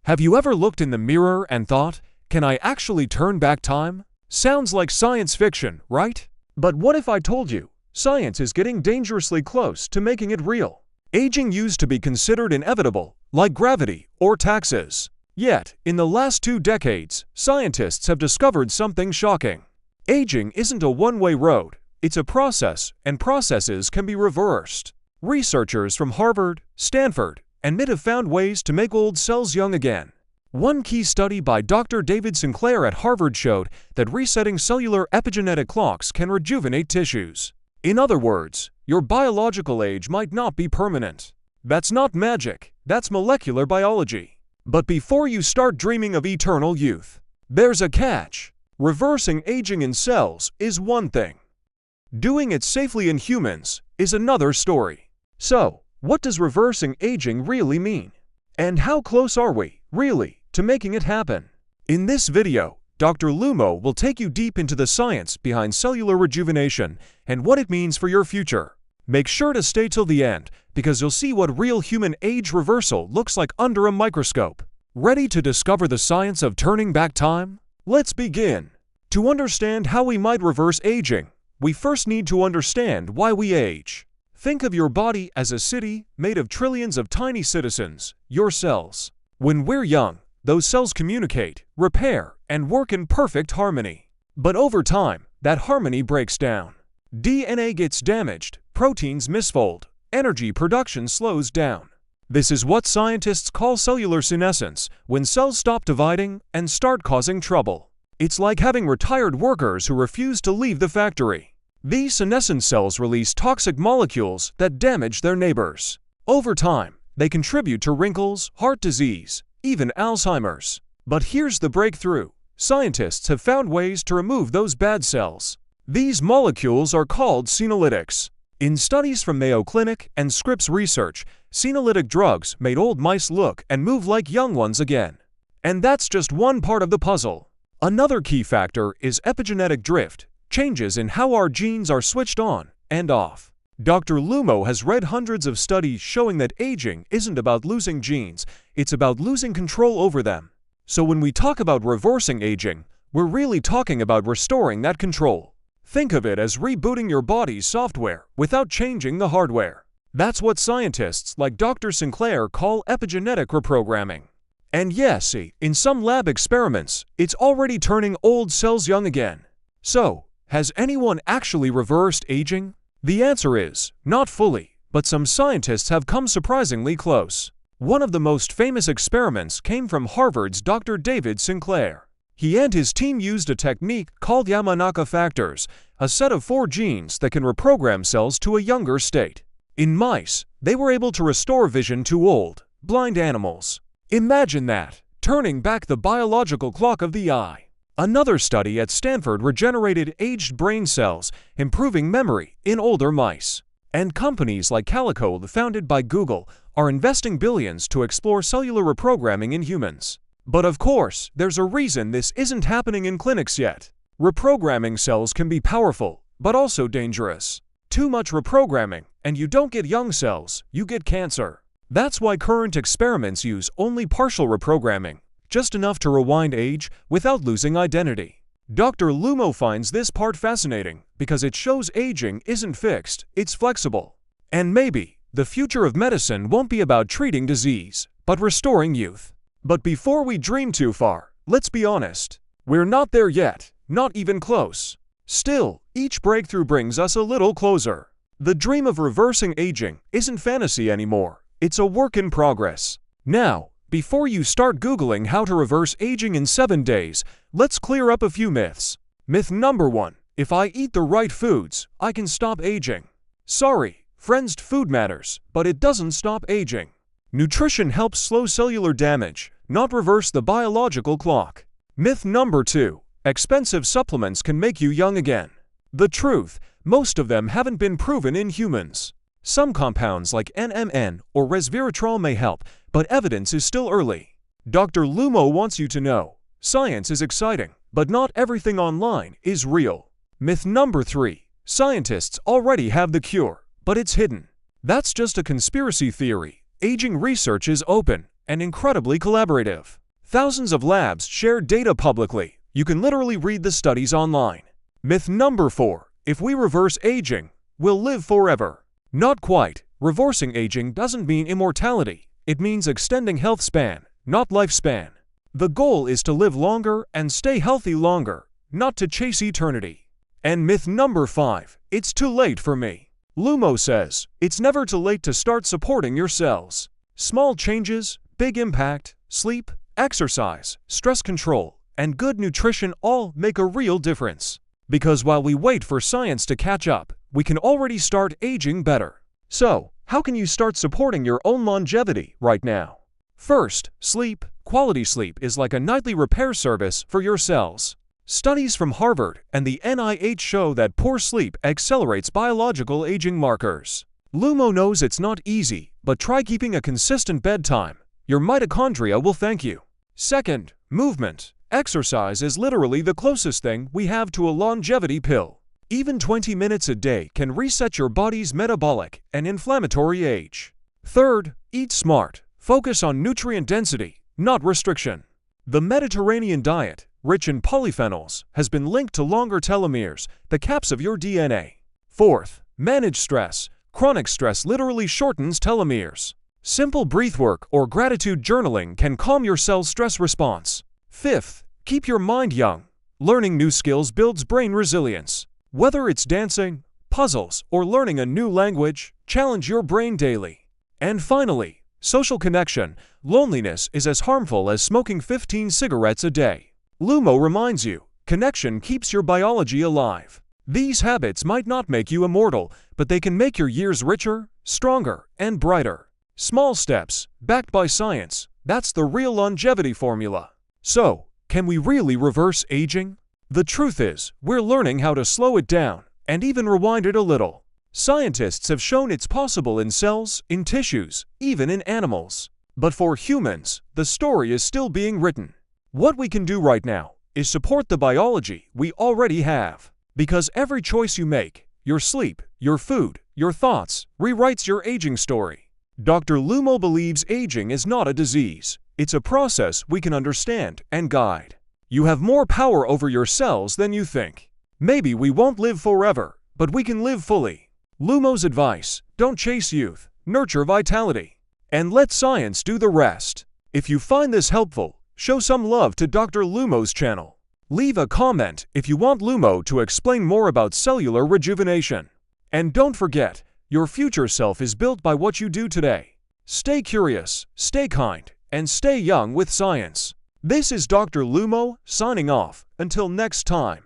Have you ever looked in the mirror and thought, can I actually turn back time? Sounds like science fiction, right? But what if I told you, science is getting dangerously close to making it real? Aging used to be considered inevitable, like gravity or taxes. Yet, in the last 2 decades, scientists have discovered something shocking. Aging isn't a one-way road, it's a process, and processes can be reversed. Researchers from Harvard, Stanford, and MIT have found ways to make old cells young again. One key study by Dr. David Sinclair at Harvard showed that resetting cellular epigenetic clocks can rejuvenate tissues. In other words, your biological age might not be permanent. That's not magic, that's molecular biology. But before you start dreaming of eternal youth, there's a catch. Reversing aging in cells is one thing. Doing it safely in humans is another story. So, what does reversing aging really mean? And how close are we, really, to making it happen? In this video, Dr. Lumo will take you deep into the science behind cellular rejuvenation and what it means for your future. Make sure to stay till the end, because you'll see what real human age reversal looks like under a microscope. Ready to discover the science of turning back time? Let's begin. To understand how we might reverse aging, we first need to understand why we age. Think of your body as a city made of trillions of tiny citizens, your cells. When we're young, those cells communicate, repair, and work in perfect harmony. But over time, that harmony breaks down. DNA gets damaged, proteins misfold, energy production slows down. This is what scientists call cellular senescence, when cells stop dividing and start causing trouble. It's like having retired workers who refuse to leave the factory. These senescent cells release toxic molecules that damage their neighbors. Over time, they contribute to wrinkles, heart disease, even Alzheimer's. But here's the breakthrough. Scientists have found ways to remove those bad cells. These molecules are called senolytics. In studies from Mayo Clinic and Scripps Research, senolytic drugs made old mice look and move like young ones again. And that's just one part of the puzzle. Another key factor is epigenetic drift, changes in how our genes are switched on and off. Dr. Lumo has read hundreds of studies showing that aging isn't about losing genes, it's about losing control over them. So when we talk about reversing aging, we're really talking about restoring that control. Think of it as rebooting your body's software without changing the hardware. That's what scientists like Dr. Sinclair call epigenetic reprogramming. And yes, in some lab experiments, it's already turning old cells young again. So, has anyone actually reversed aging? The answer is, not fully, but some scientists have come surprisingly close. One of the most famous experiments came from Harvard's Dr. David Sinclair. He and his team used a technique called Yamanaka factors, a set of 4 genes that can reprogram cells to a younger state. In mice, they were able to restore vision to old, blind animals. Imagine that, turning back the biological clock of the eye. Another study at Stanford regenerated aged brain cells, improving memory in older mice. And companies like Calico, founded by Google, are investing billions to explore cellular reprogramming in humans. But of course, there's a reason this isn't happening in clinics yet. Reprogramming cells can be powerful, but also dangerous. Too much reprogramming, and you don't get young cells, you get cancer. That's why current experiments use only partial reprogramming, just enough to rewind age without losing identity. Dr. Lumo finds this part fascinating because it shows aging isn't fixed, it's flexible. And maybe, the future of medicine won't be about treating disease, but restoring youth. But before we dream too far, let's be honest. We're not there yet, not even close. Still, each breakthrough brings us a little closer. The dream of reversing aging isn't fantasy anymore, it's a work in progress. Now, before you start Googling how to reverse aging in 7 days, let's clear up a few myths. Myth number 1. If I eat the right foods, I can stop aging. Sorry, friends, food matters, but it doesn't stop aging. Nutrition helps slow cellular damage, not reverse the biological clock. Myth number 2. Expensive supplements can make you young again. The truth, most of them haven't been proven in humans. Some compounds like NMN or resveratrol may help, but evidence is still early. Dr. Lumo wants you to know, science is exciting, but not everything online is real. Myth number 3. Scientists already have the cure, but it's hidden. That's just a conspiracy theory. Aging research is open, and incredibly collaborative. Thousands of labs share data publicly. You can literally read the studies online. Myth number 4. If we reverse aging, we'll live forever. Not quite. Reversing aging doesn't mean immortality. It means extending health span, not lifespan. The goal is to live longer and stay healthy longer, not to chase eternity. And myth number 5. It's too late for me. Lumo says, it's never too late to start supporting your cells. Small changes, big impact, sleep, exercise, stress control, and good nutrition all make a real difference. Because while we wait for science to catch up, we can already start aging better. So, how can you start supporting your own longevity right now? First, sleep. Quality sleep is like a nightly repair service for your cells. Studies from Harvard and the NIH show that poor sleep accelerates biological aging markers. Lumo knows it's not easy, but try keeping a consistent bedtime. Your mitochondria will thank you. Second, movement. Exercise is literally the closest thing we have to a longevity pill. Even 20 minutes a day can reset your body's metabolic and inflammatory age. Third, eat smart. Focus on nutrient density, not restriction. The Mediterranean diet, rich in polyphenols, has been linked to longer telomeres, the caps of your DNA. Fourth, manage stress. Chronic stress literally shortens telomeres. Simple breathwork or gratitude journaling can calm your cell's stress response. Fifth, keep your mind young. Learning new skills builds brain resilience. Whether it's dancing, puzzles, or learning a new language, challenge your brain daily. And finally, social connection. Loneliness is as harmful as smoking 15 cigarettes a day. Lumo reminds you, connection keeps your biology alive. These habits might not make you immortal, but they can make your years richer, stronger, and brighter. Small steps, backed by science, that's the real longevity formula. So, can we really reverse aging? The truth is, we're learning how to slow it down, and even rewind it a little. Scientists have shown it's possible in cells, in tissues, even in animals. But for humans, the story is still being written. What we can do right now is support the biology we already have. Because every choice you make, your sleep, your food, your thoughts, rewrites your aging story. Dr. Lumo believes aging is not a disease. It's a process we can understand and guide. You have more power over your cells than you think. Maybe we won't live forever, but we can live fully. Lumo's advice: don't chase youth, nurture vitality. And let science do the rest. If you find this helpful, show some love to Dr. Lumo's channel. Leave a comment if you want Lumo to explain more about cellular rejuvenation. And don't forget, your future self is built by what you do today. Stay curious, stay kind, and stay young with science. This is Dr. Lumo signing off. Until next time.